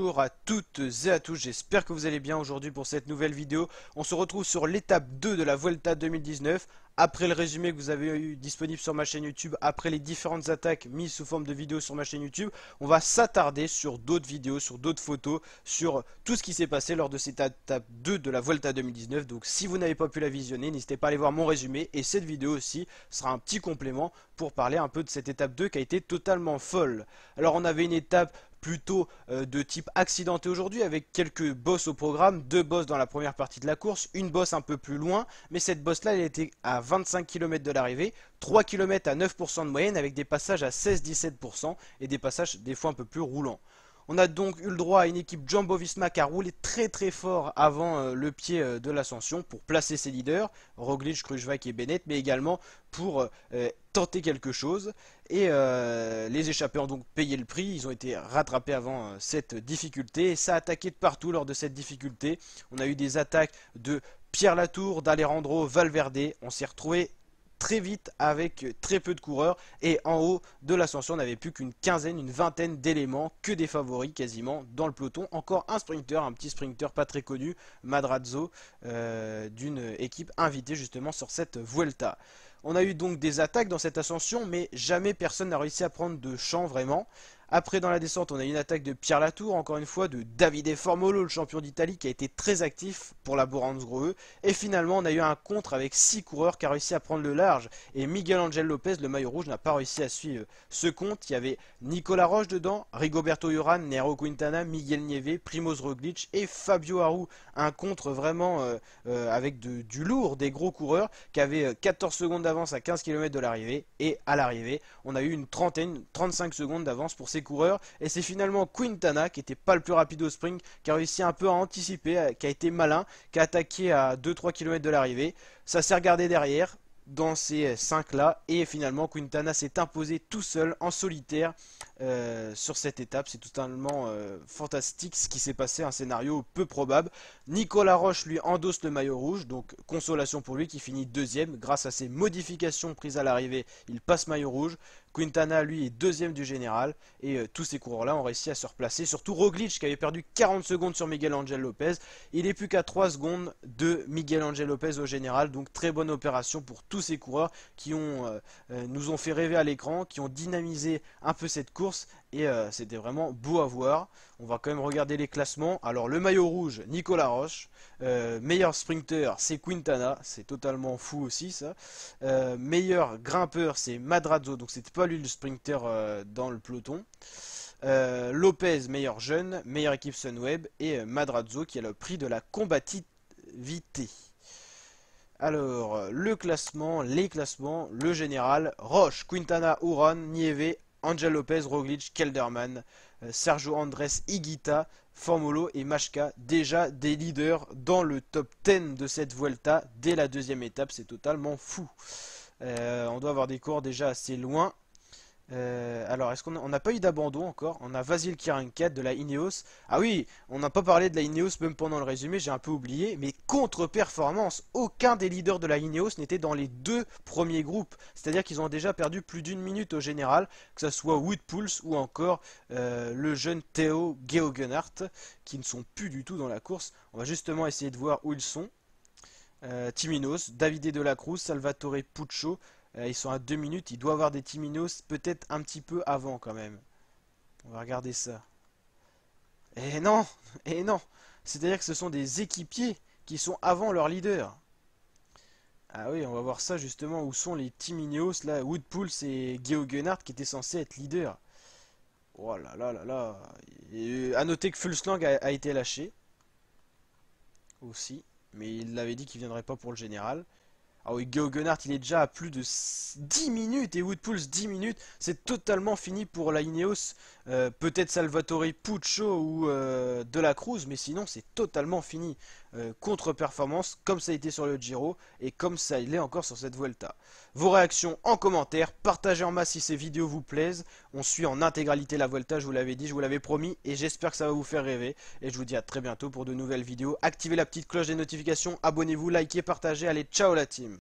bonjour à toutes et à tous, j'espère que vous allez bien aujourd'hui pour cette nouvelle vidéo. On se retrouve sur l'étape 2 de la Vuelta 2019. Après le résumé que vous avez eu disponible sur ma chaîne YouTube, après les différentes attaques mises sous forme de vidéos sur ma chaîne YouTube, on va s'attarder sur d'autres vidéos, sur d'autres photos, sur tout ce qui s'est passé lors de cette étape 2 de la Vuelta 2019. Donc si vous n'avez pas pu la visionner, n'hésitez pas à aller voir mon résumé. Et cette vidéo aussi sera un petit complément pour parler un peu de cette étape 2 qui a été totalement folle. Alors on avait une étape plutôt de type accidenté aujourd'hui avec quelques bosses au programme, deux bosses dans la première partie de la course, une bosse un peu plus loin, mais cette bosse là elle était à 25 km de l'arrivée, 3 km à 9% de moyenne avec des passages à 16-17% et des passages des fois un peu plus roulants. On a donc eu le droit à une équipe Jumbo-Visma qui a roulé très fort avant le pied de l'ascension pour placer ses leaders, Roglic, Kruijswijk et Bennett, mais également pour tenter quelque chose. Et les échappés ont donc payé le prix, ils ont été rattrapés avant cette difficulté et ça a attaqué de partout lors de cette difficulté. On a eu des attaques de Pierre Latour, d'Alejandro Valverde, on s'est retrouvé très vite avec très peu de coureurs et en haut de l'ascension on n'avait plus qu'une quinzaine, une vingtaine d'éléments, que des favoris quasiment dans le peloton. Encore un sprinter, un petit sprinter pas très connu, Madrazo, d'une équipe invitée justement sur cette Vuelta. On a eu donc des attaques dans cette ascension mais jamais personne n'a réussi à prendre de champ vraiment. Après dans la descente on a eu une attaque de Pierre Latour, encore une fois de Davide Formolo, le champion d'Italie qui a été très actif pour la Boransgrohe. Et finalement on a eu un contre avec 6 coureurs qui a réussi à prendre le large. Et Miguel Angel Lopez, le maillot rouge, n'a pas réussi à suivre ce compte. Il y avait Nicolas Roche dedans, Rigoberto Urán, Nairo Quintana, Miguel Nieve, Primoz Roglic et Fabio Aru. Un contre vraiment avec du lourd, des gros coureurs qui avaient 14 secondes d'avance à 15 km de l'arrivée. Et à l'arrivée on a eu une trentaine, 35 secondes d'avance pour ces coureurs et c'est finalement Quintana qui était pas le plus rapide au sprint qui a réussi un peu à anticiper, qui a été malin, qui a attaqué à 2-3 km de l'arrivée. Ça s'est regardé derrière dans ces 5 là et finalement Quintana s'est imposé tout seul en solitaire sur cette étape. C'est totalement fantastique ce qui s'est passé, un scénario peu probable. Nicolas Roche lui endosse le maillot rouge, donc consolation pour lui qui finit deuxième grâce à ses modifications prises à l'arrivée. Il passe maillot rouge. Quintana lui est deuxième du général et tous ces coureurs là ont réussi à se replacer, surtout Roglic qui avait perdu 40 secondes sur Miguel Angel Lopez. Il est plus qu'à 3 secondes de Miguel Angel Lopez au général, donc très bonne opération pour tous ces coureurs qui nous ont fait rêver à l'écran, qui ont dynamisé un peu cette course et c'était vraiment beau à voir. On va quand même regarder les classements. Alors le maillot rouge, Nicolas Roche, meilleur sprinter c'est Quintana, c'est totalement fou aussi ça. Meilleur grimpeur c'est Madrazo, donc c'était pas lui le sprinter dans le peloton. Lopez meilleur jeune, meilleure équipe Sunweb et Madrazo qui a le prix de la combativité. Alors le classement, les classements, le général, Roche, Quintana, Urán, Nieve, Angel Lopez, Roglic, Kelderman, Sergio Andrés, Higuita, Formolo et Majka, déjà des leaders dans le top 10 de cette Vuelta dès la deuxième étape, c'est totalement fou. On doit avoir des coureurs déjà assez loin. Alors, est-ce qu'on n'a pas eu d'abandon encore? On a Vasil Kirankat de la Ineos. Ah oui, on n'a pas parlé de la Ineos même pendant le résumé, j'ai un peu oublié. Mais contre-performance, aucun des leaders de la Ineos n'était dans les deux premiers groupes. C'est-à-dire qu'ils ont déjà perdu plus d'une minute au général, que ce soit Wout Poels ou encore le jeune Theo Geoghenaert, qui ne sont plus du tout dans la course. On va justement essayer de voir où ils sont. Timinos, Davide de la Cruz, Salvatore Puccio. Ils sont à 2 minutes, il doit avoir des Timinos peut-être un petit peu avant quand même. On va regarder ça. Et non, et non. C'est-à-dire que ce sont des équipiers qui sont avant leur leader. Ah oui, on va voir ça justement, où sont les Timinos, là, Wout Poels et Geoghenaert qui étaient censés être leaders. Oh là là là là. Et, à noter que Fulslang a été lâché. Aussi. Mais il l'avait dit qu'il viendrait pas pour le général. Ah oui, Geoghenaert il est déjà à plus de 10 minutes et Wout Poels 10 minutes, c'est totalement fini pour la Ineos. Peut-être Salvatore Puccio ou De la Cruz, mais sinon c'est totalement fini. Contre-performance comme ça a été sur le Giro et comme ça il est encore sur cette Vuelta. Vos réactions en commentaire, partagez en masse si ces vidéos vous plaisent. On suit en intégralité la Vuelta, je vous l'avais dit, je vous l'avais promis et j'espère que ça va vous faire rêver. Et je vous dis à très bientôt pour de nouvelles vidéos. Activez la petite cloche des notifications, abonnez-vous, likez, partagez, allez ciao la team.